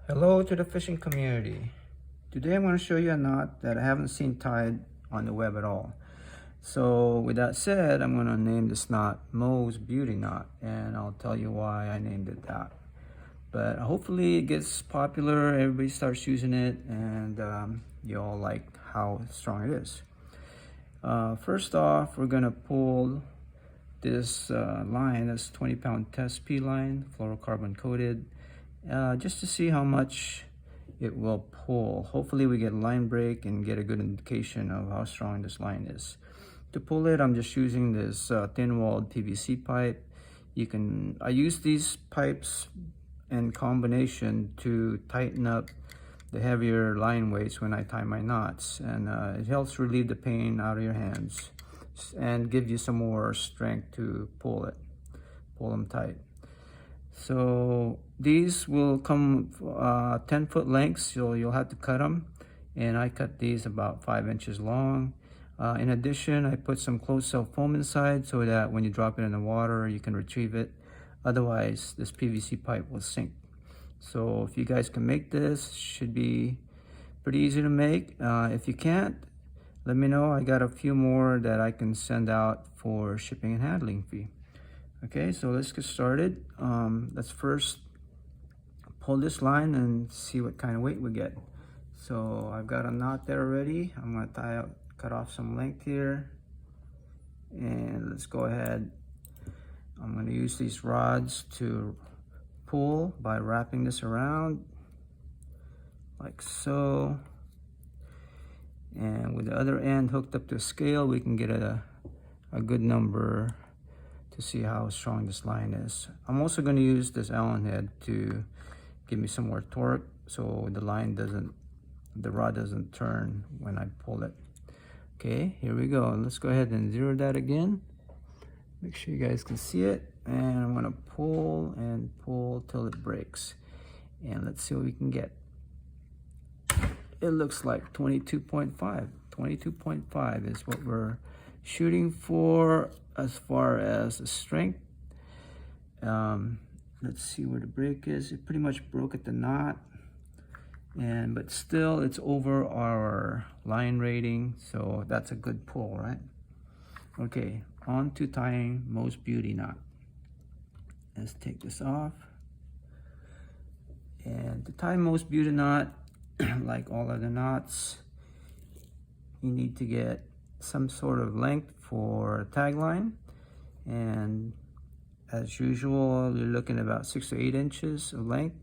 Hello to the fishing community. Today I'm going to show you a knot that I haven't seen tied on the web at all. So with that said, I'm going to name this knot Moe's Beauty Knot, and I'll tell you why I named it that. But hopefully it gets popular, everybody starts using it, and you all like how strong it is. First off, we're going to pull this line, this 20-pound test P line, fluorocarbon coated, just to see how much it will pull. Hopefully we get line break and get a good indication of how strong this line is. To pull it, I'm just using this thin-walled PVC pipe. I use these pipes in combination to tighten up the heavier line weights when I tie my knots, and it helps relieve the pain out of your hands and give you some more strength to pull them tight. So these will come 10-foot lengths, so you'll have to cut them, and I cut these about 5 inches long. In addition, I put some closed cell foam inside so that when you drop it in the water you can retrieve it. Otherwise this PVC pipe will sink. So if you guys can make this, should be pretty easy to make. If you can't, let me know. I got a few more that I can send out for shipping and handling fee. Okay, so let's get started. Let's first pull this line and see what kind of weight we get. So I've got a knot there already. I'm going to cut off some length here, and let's go ahead. I'm going to use these rods to pull by wrapping this around like so, and with the other end hooked up to a scale, we can get a good number to see how strong this line is. I'm also going to use this Allen head to give me some more torque so the rod doesn't turn when I pull it. Okay, here we go. Let's go ahead and zero that again. Make sure you guys can see it, and I'm going to pull and pull till it breaks, and let's see what we can get. It looks like 22.5. 22.5 is what we're shooting for as far as the strength. Let's see where the break is. It pretty much broke at the knot, but still it's over our line rating, so that's a good pull, right? Okay, on to tying Moe's Beauty Knot. Let's take this off. And to tie Moe's Beauty Knot, like all other knots, you need to get some sort of length for a tagline, and as usual you're looking at about 6 to 8 inches of length.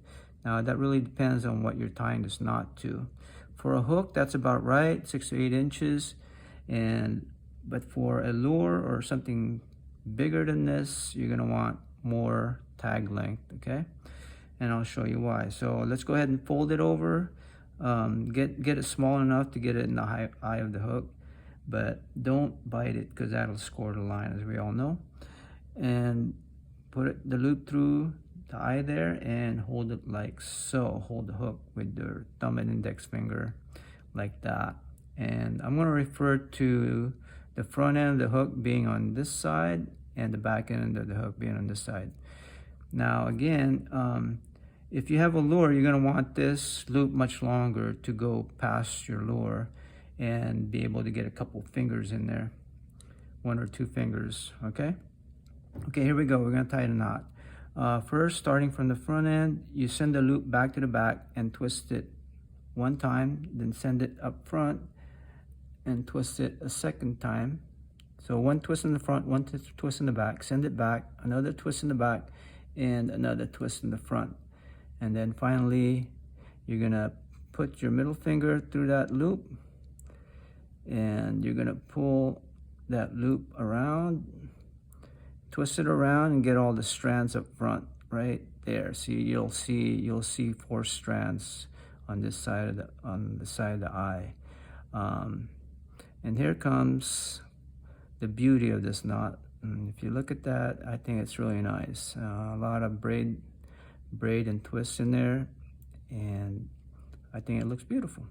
Now that really depends on what you're tying this knot to. For a hook, that's about right, 6 to 8 inches, but for a lure or something bigger than this, you're gonna want more tag length, okay? And I'll show you why. So let's go ahead and fold it over. Get it small enough to get it in the eye of the hook, but don't bite it because that'll score the line, as we all know. And put the loop through the eye there and hold it like so. Hold the hook with your thumb and index finger like that. And I'm going to refer to the front end of the hook being on this side and the back end of the hook being on this side. Now again, if you have a lure, you're going to want this loop much longer to go past your lure and be able to get a couple fingers in there, 1 or 2 fingers. Okay, here we go. We're going to tie the knot. First, starting from the front end, you send the loop back to the back and twist it 1 time, then send it up front and twist it a 2nd time. So 1 twist in the front, 1 twist in the back, send it back, another twist in the back, and another twist in the front. And then finally, you're gonna put your middle finger through that loop, and you're gonna pull that loop around, twist it around, and get all the strands up front right there. See, you'll see 4 strands on this side of the eye. And here comes the beauty of this knot. And if you look at that, I think it's really nice. A lot of braid and twists in there, and I think it looks beautiful.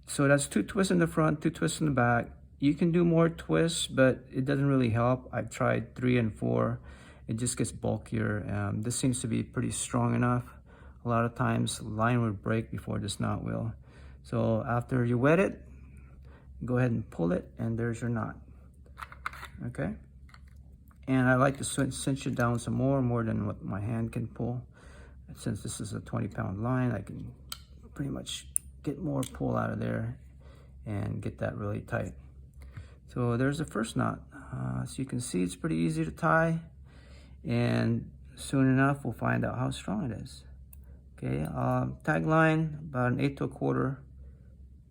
So that's 2 twists in the front, 2 twists in the back. You can do more twists, but it doesn't really help. I've tried 3 and 4. It just gets bulkier. This seems to be pretty strong enough. a lot of times the line would break before this knot will. So after you wet it, go ahead and pull it, and there's your knot. Okay, and I like to cinch it down some more than what my hand can pull. Since this is a 20-pound line, I can pretty much get more pull out of there and get that really tight. So there's the first knot. So you can see it's pretty easy to tie, and soon enough we'll find out how strong it is. Okay, tag line about 1/8 to 1/4,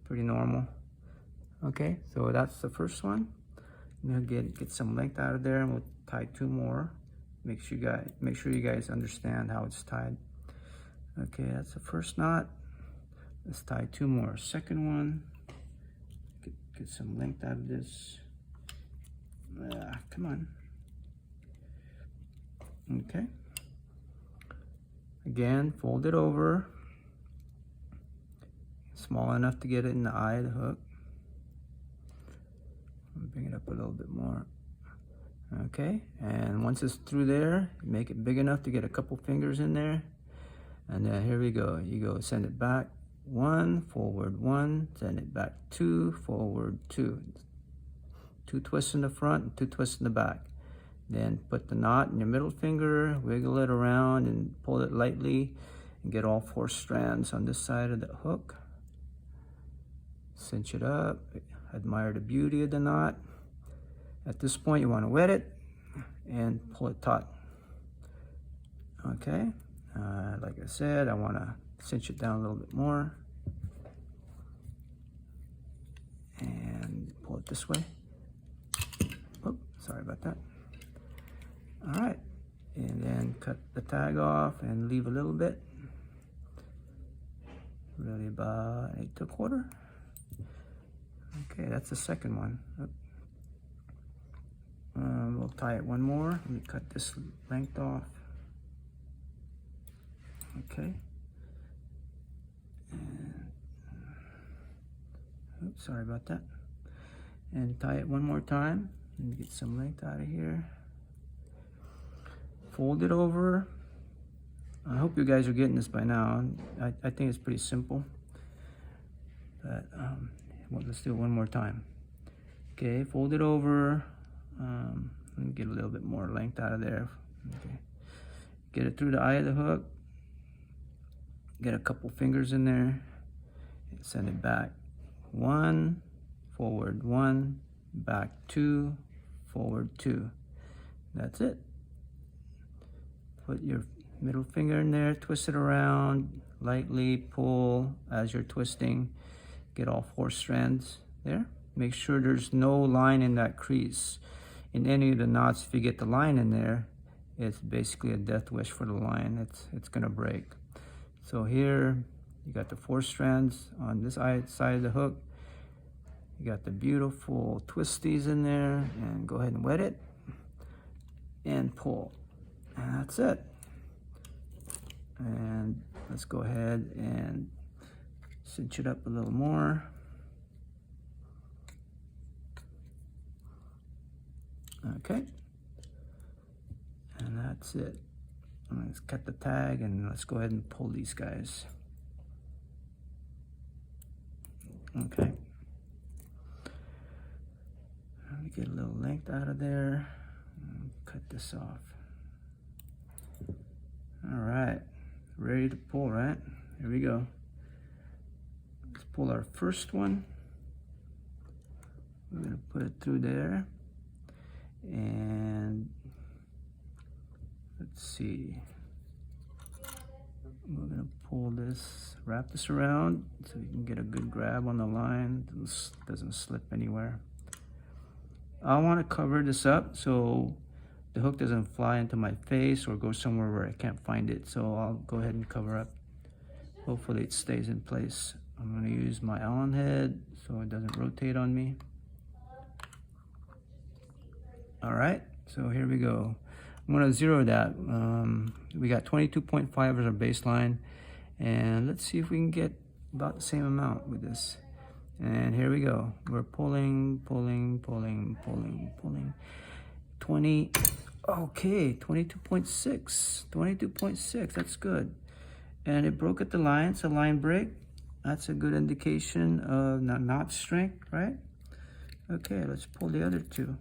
pretty normal. Okay, so that's the first one. We'll get some length out of there, and we'll tie 2 more. Make sure you guys understand how it's tied. Okay, that's the first knot. Let's tie 2 more. Second one. Get some length out of this. Come on. Okay. Again, fold it over. Small enough to get it in the eye of the hook. Bring it up a little bit more. Okay, and once it's through there, make it big enough to get a couple fingers in there. And then here we go. You go send it back 1, forward 1, send it back 2, forward 2. 2 twists in the front and 2 twists in the back. Then put the knot in your middle finger, wiggle it around and pull it lightly, and get all 4 strands on this side of the hook. Cinch it up. Admire the beauty of the knot. At this point, you want to wet it and pull it taut. Okay, like I said, I want to cinch it down a little bit more and pull it this way. Oh, sorry about that. All right, and then cut the tag off and leave a little bit, really about 1/8 to 1/4. Okay, that's the second one. We'll tie it 1 more. Let me cut this length off. Okay. And, oops, sorry about that. And tie it 1 more time. Let me get some length out of here. Fold it over. I hope you guys are getting this by now. I think it's pretty simple. But well, let's do it 1 more time. Okay, fold it over. Let me get a little bit more length out of there. Okay, get it through the eye of the hook. Get a couple fingers in there. And send it back 1, forward 1, back 2, forward 2. That's it. Put your middle finger in there, twist it around, lightly pull as you're twisting. Get all 4 strands there. Make sure there's no line in that crease. In any of the knots, if you get the line in there, it's basically a death wish for the line. It's gonna break. So here, you got the 4 strands on this side of the hook. You got the beautiful twisties in there, and go ahead and wet it and pull. And that's it. And let's go ahead and cinch it up a little more. Okay, and that's it. Let's cut the tag and let's go ahead and pull these guys. Okay, let me get a little length out of there and cut this off. All right, ready to pull, right? Here we go. Let's pull our first one. We're gonna put it through there. And let's see, we're gonna pull this, wrap this around so you can get a good grab on the line. It doesn't slip anywhere. I want to cover this up so the hook doesn't fly into my face or go somewhere where I can't find it. So I'll go ahead and cover up. Hopefully it stays in place. I'm going to use my Allen head so it doesn't rotate on me. All right, so here we go. I'm gonna zero that. We got 22.5 as our baseline, and let's see if we can get about the same amount with this. And here we go. We're pulling. 20, okay, 22.6, that's good. and it broke at the line. It's a line break. That's a good indication of knot strength, right? Okay, let's pull the other two.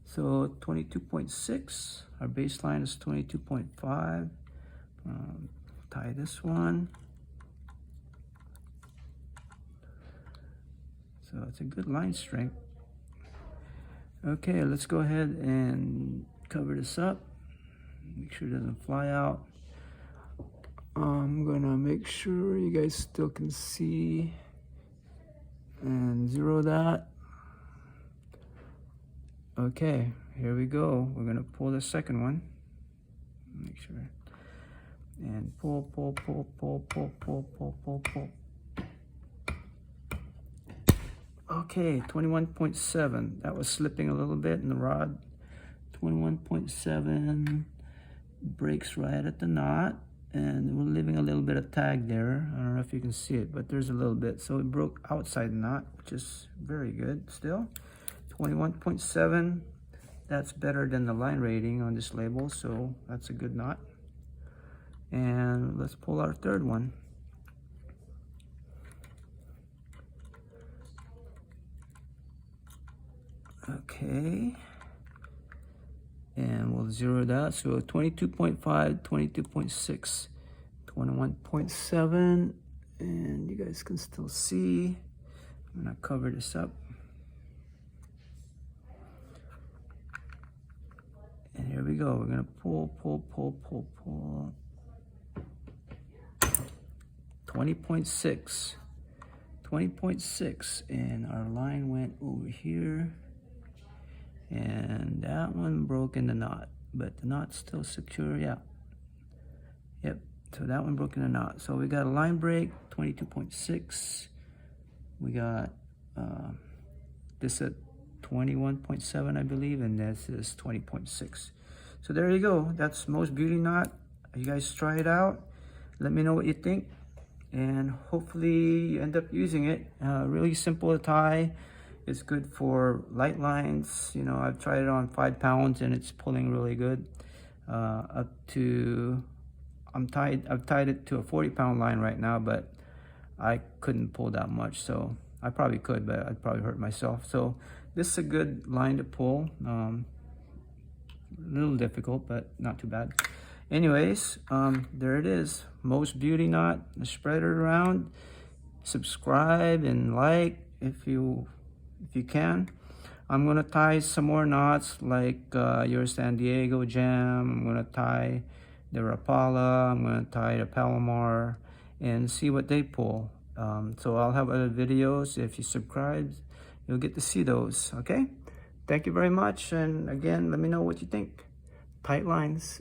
So 22.6, our baseline is 22.5. Tie this one. So it's a good line strength. Okay, let's go ahead and cover this up. Make sure it doesn't fly out. I'm gonna make sure you guys still can see and zero that. Okay, here we go. We're gonna pull the second one. Make sure. And pull. Okay, 21.7. That was slipping a little bit in the rod. 21.7 breaks right at the knot, and we're leaving a little bit of tag there. I don't know if you can see it, but there's a little bit. So it broke outside the knot, which is very good still. 21.7. That's better than the line rating on this label, so that's a good knot. And let's pull our third one. Okay, and we'll zero that. So 22.5, 22.6, 21.7, and you guys can still see. I'm gonna cover this up. And here we go. We're gonna pull. 20.6, 20.6, and our line went over here. And that one broke in the knot, but the knot's still secure. Yeah. Yep. So that one broke in the knot. So we got a line break, 22.6. We got this at 21.7, I believe, and this is 20.6. So there you go. That's Most Beauty knot. You guys try it out. Let me know what you think, and hopefully you end up using it. Really simple to tie. It's good for light lines. You know, I've tried it on 5 pounds and it's pulling really good. Up to, I've tied it to a 40-pound line right now, but I couldn't pull that much. So I probably could, but I'd probably hurt myself. So this is a good line to pull. A little difficult, but not too bad. Anyways, there it is. Most Beauty knot. Spread it around. Subscribe and like if you can. I'm gonna tie some more knots like your San Diego Gem. I'm gonna tie the Rapala. I'm gonna tie the Palomar and see what they pull. So I'll have other videos. If you subscribe, you'll get to see those. Okay, thank you very much, and again, let me know what you think. Tight lines.